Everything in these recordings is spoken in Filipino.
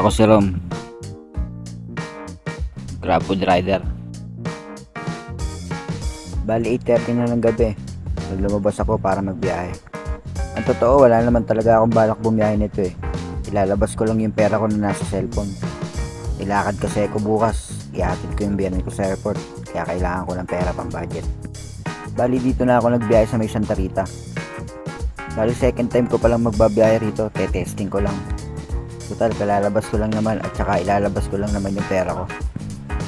Ako si Rom, Grab food rider. Bali 8:30 na ng gabi. Lumabas ako para magbiyahe. Ang totoo, wala naman talaga akong balak bumiyahe nito eh. Ilalabas ko lang yung pera ko na nasa cellphone. Ilakad kasi ako bukas. Ihatid ko yung biyanan ko sa airport. Kaya kailangan ko ng pera pang budget. Bali dito na ako nagbiyahe sa may Santa Rita. Bali second time ko palang magbabiyahe rito. Testing ko lang. Total, kalalabas ko lang naman at saka ilalabas ko lang naman yung pera ko.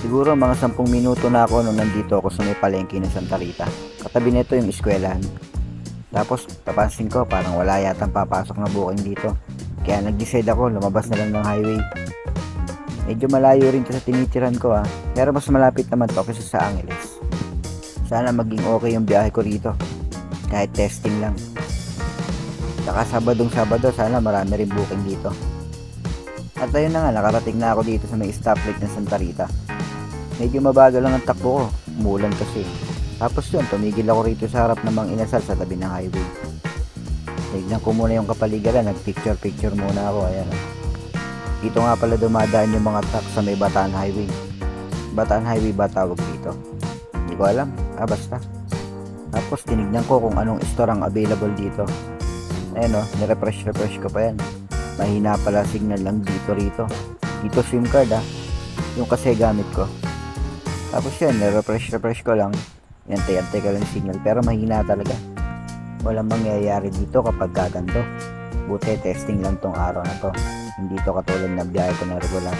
Siguro mga 10 minuto na ako nung nandito ako sa may palengke ng Santa Rita. Katabi nito yung eskwelahan. Tapos papansin ko parang wala yatang papasok na booking dito. Kaya nag-decide ako lumabas na lang ng highway. Medyo malayo rin to sa tinitiran ko pero mas malapit naman to kaysa sa Angeles. Sana maging okay yung biyahe ko rito. Kahit testing lang. Saka Sabado sana marami rin booking dito. At ayun na nga, nakarating na ako dito sa may stoplight ng Santa Rita. Medyo mabagal lang ang takbo ko, umulan kasi. Tapos yun, tumigil ako rito sa harap ng Mang Inasal sa tabi ng highway. Tignan ko muna yung kapaligiran, nagpicture muna ako, ayan. Dito nga pala dumadaan yung mga truck sa may Bataan Highway. Bataan Highway ba tawag dito? Hindi ko alam, basta. Tapos tinignan ko kung anong store ang available dito. Ayan nirefresh ko pa yan. Mahina pala signal lang rito. Dito SIM card yung kasi gamit ko. Tapos yan, refresh ko lang. Antay ka lang signal pero mahina talaga. Walang mangyayari dito kapag gaganto. Buti testing lang tong araw na to. Hindi to katulad na biyahe ko na regular.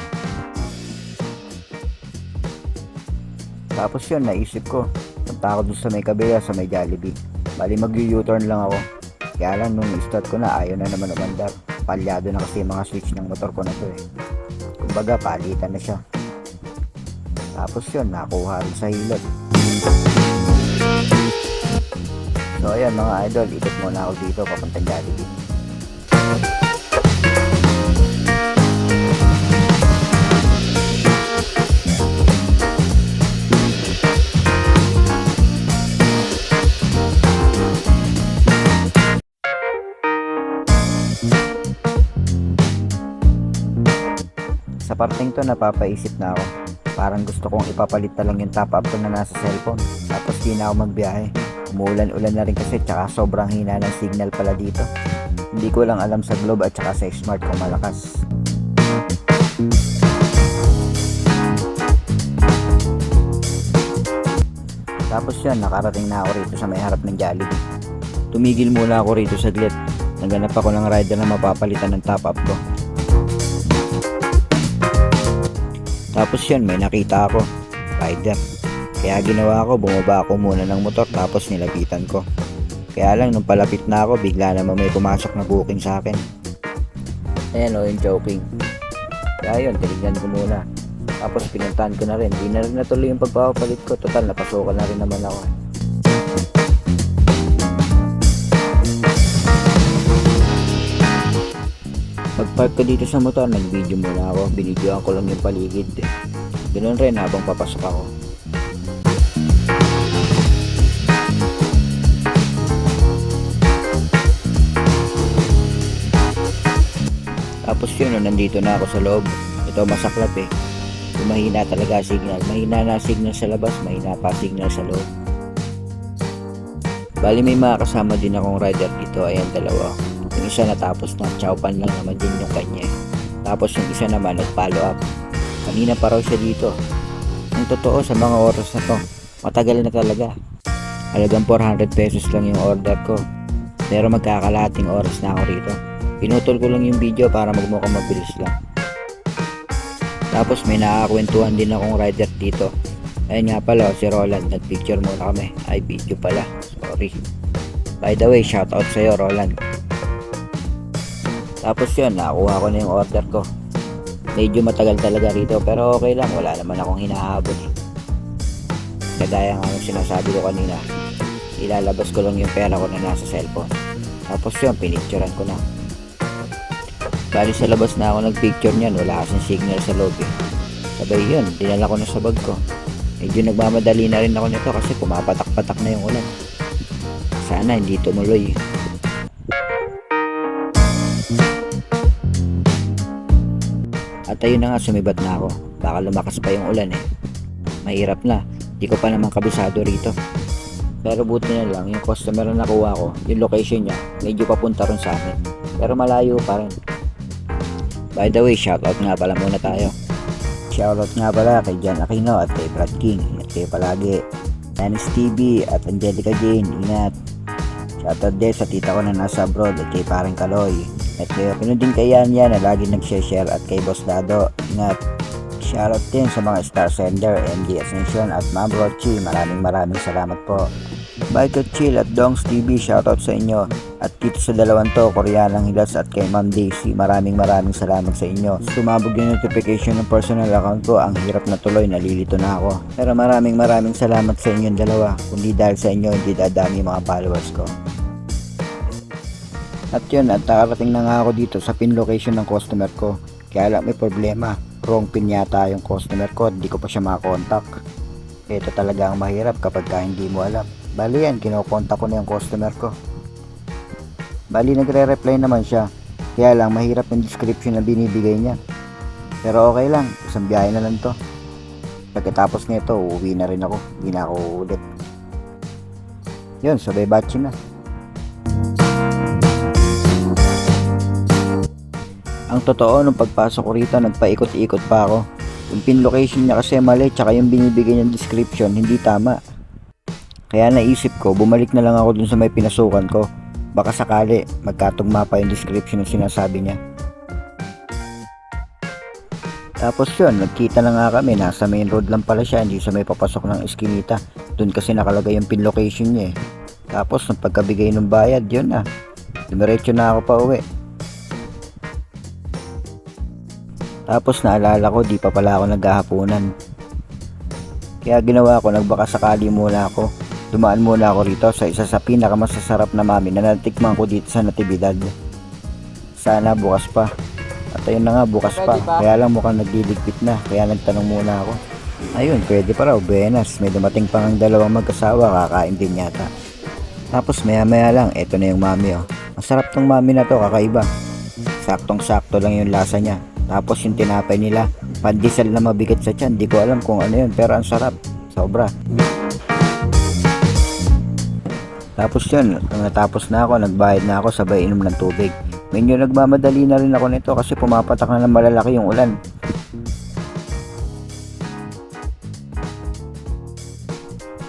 Tapos yun, naisip ko. Punta ako dun sa may kabila, sa may Jollibee. Bali mag-U-turn lang ako. Kaya lang nung start ko na, ayaw na naman umandar. Palyado na kasi yung mga switch ng motor ko na to eh. Kumbaga palitan na siya. Tapos yun, nakuha rin sa hilot. So ayan mga idol, ikot muna ako dito papuntang Jollibee. Sa parteng to napapaisip na ako. Parang gusto kong ipapalit na lang yung top up ko na nasa cellphone. Tapos di na ako magbiyahe. Umuulan-ulan na rin kasi tsaka sobrang hina ng signal pala dito. Hindi ko lang alam sa Globe at tsaka sa Smart kung malakas. Tapos yan, nakarating na ako rito sa may harap ng Jollibee. Tumigil muna ako rito saglit. Naghanap ako ng rider na mapapalitan ng top up ko. Tapos yun, may nakita ako, rider. Kaya ginawa ko, bumaba ako muna ng motor tapos nilapitan ko. Kaya lang nung palapit na ako, bigla naman may pumasok na booking sa akin. Ayan yung joking. Kaya yun, tinignan ko muna. Tapos pinuntahan ko na rin. Di na rin natuloy yung pagpapalit ko. Total, napasukan na rin naman ako. Pagpark ko dito sa motor, nag-video muna ako. Binidyoan ko lang yung paligid. Ganoon rin habang papasok ako. Tapos yun, nandito na ako sa loob. Ito masaklap eh. Mahina talaga signal. Mahina na signal sa labas, mahina pa signal sa loob. Bali may mga kasama din akong rider dito. Ayan, dalawa. Yung isa natapos na, chowpan lang naman din yung kanya. Tapos yung isa naman nag-follow up. Kanina pa raw siya dito. Ang totoo sa mga oras na to, matagal na talaga. Halagang 400 pesos lang yung order ko. Pero magkakalahating oras na ako rito. Pinutol ko lang yung video para magmukhang mabilis lang. Tapos may nakakwentuhan din akong rider dito. Ayun nga pala, si Roland. Nag-picture muna kami. Ay, video pala. Sorry. By the way, shoutout sa'yo, Roland. Tapos yun, nakuha ko na yung order ko. Medyo matagal talaga rito pero okay lang, wala naman akong hinahabol. Kagaya nga yung sinasabi ko kanina, ilalabas ko lang yung pera ko na nasa cellphone. Tapos yun, pinicturean ko na. Bali sa labas na ako nagpicture niyan, wala kasing signal sa loob eh. Sabay yun, dinala ko na sa bag ko. Medyo nagmamadali na rin ako nito kasi pumapatak-patak na yung ulan. Sana hindi tumuloy. At ayun na nga, sumibat na ako. Baka lumakas pa yung ulan eh. Mahirap na, di ko pa naman kabisado rito. Pero buti na lang, yung customer na nakuha ko, yung location niya, medyo papunta ron sa amin. Pero malayo pa rin. By the way, shoutout nga pala muna tayo. Shoutout nga pala kay John Aquino at kay Brad King. At kayo palagi. Dennis TV at Angelica Jane, ingat. Shoutout din sa tita ko na nasa abroad at kay parang Kaloy. At kayo din kay Yan na lagi nag-share at kay Boss Dado, ingat. Shoutout din sa mga star sender, MD Ascension at Ma'am Rochi, maraming salamat po. Bye Chill at Dongs TV, shoutout sa inyo. At dito sa dalawang to, Koreanang Hilas at kay Ma'am Daisy, maraming salamat sa inyo. Sumabog yung notification ng personal account ko, ang hirap na tuloy, nalilito na ako. Pero maraming salamat sa inyong dalawa, kundi dahil sa inyo, hindi dadami yung mga followers ko. At yun, at nakarating na nga ako dito sa pin location ng customer ko. Kaya lang may problema, wrong pin yata yung customer ko, hindi ko pa siya makakontak. Ito talaga ang mahirap kapag hindi mo alam. Bali yan, kinokontak ko na yung customer ko. Bali nagre-reply naman siya. Kaya lang mahirap yung description na binibigay niya. Pero okay lang, isang biyahe na lang to. Pagkatapos nito, uuwi na rin ako. Hindi na ako uulit. Yun, sabay batchi na. Ang totoo, nung pagpasok ko rito, nagpaikot-ikot pa ako. Yung pin location niya kasi mali, tsaka yung binibigay niyang description, hindi tama. Kaya naisip ko, bumalik na lang ako dun sa may pinasukan ko. Baka sakali, magkatugma pa yung description ng sinasabi niya. Tapos yun, nagkita na nga kami, nasa main road lang pala siya, hindi sa may papasok ng eskinita. Dun kasi nakalagay yung pin location niya eh. Tapos, nung pagkabigay ng bayad, yun na. Dumiretso na ako pa uwi. Tapos naalala ko, di pa pala ako naghahapunan. Kaya ginawa ko, nagbaka sakali muna ako. Dumaan muna ako rito sa isa sa pinakamasasarap na mami na natikman ko dito sa Natividad. Sana bukas pa. At ayun na nga, bukas pa. Kaya lang mukhang nagliligpit na, kaya nagtanong muna ako. Ayun, pwede pa raw, buenas. May dumating pang ang dalawang mag-asawa, kakain din yata. Tapos maya lang, eto na yung mami oh. Masarap tong mami na to, kakaiba. Saktong sakto lang yung lasa niya. Tapos yung tinapay nila, pandesal na mabigat sa tiyan. Di ko alam kung ano yun, pero ang sarap. Sobra. Tapos yun, nung natapos na ako, nagbayad na ako, sabay inom ng tubig. Medyo nagmamadali na rin ako nito kasi pumapatak na ng malalaki yung ulan.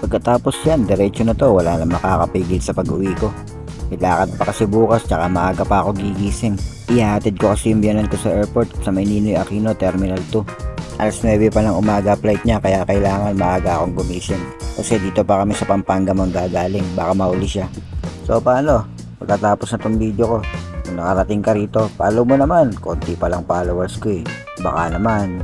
Pagkatapos yan, diretso na to, wala na makakapigil sa pag-uwi ko. Ilakad pa kasi bukas, tsaka maaga pa ako gigising. Ihahatid ko kasi yung biyanan ko sa airport sa may Ninoy Aquino Terminal 2. Alas 9 pa ng umaga flight niya, kaya kailangan maaga akong gumising. Kasi dito pa kami sa Pampanga manggagaling, baka mauli siya. So paano? Pagkatapos na tong video ko, kung nakarating ka rito, follow mo naman. Konti pa lang followers ko eh. Baka naman.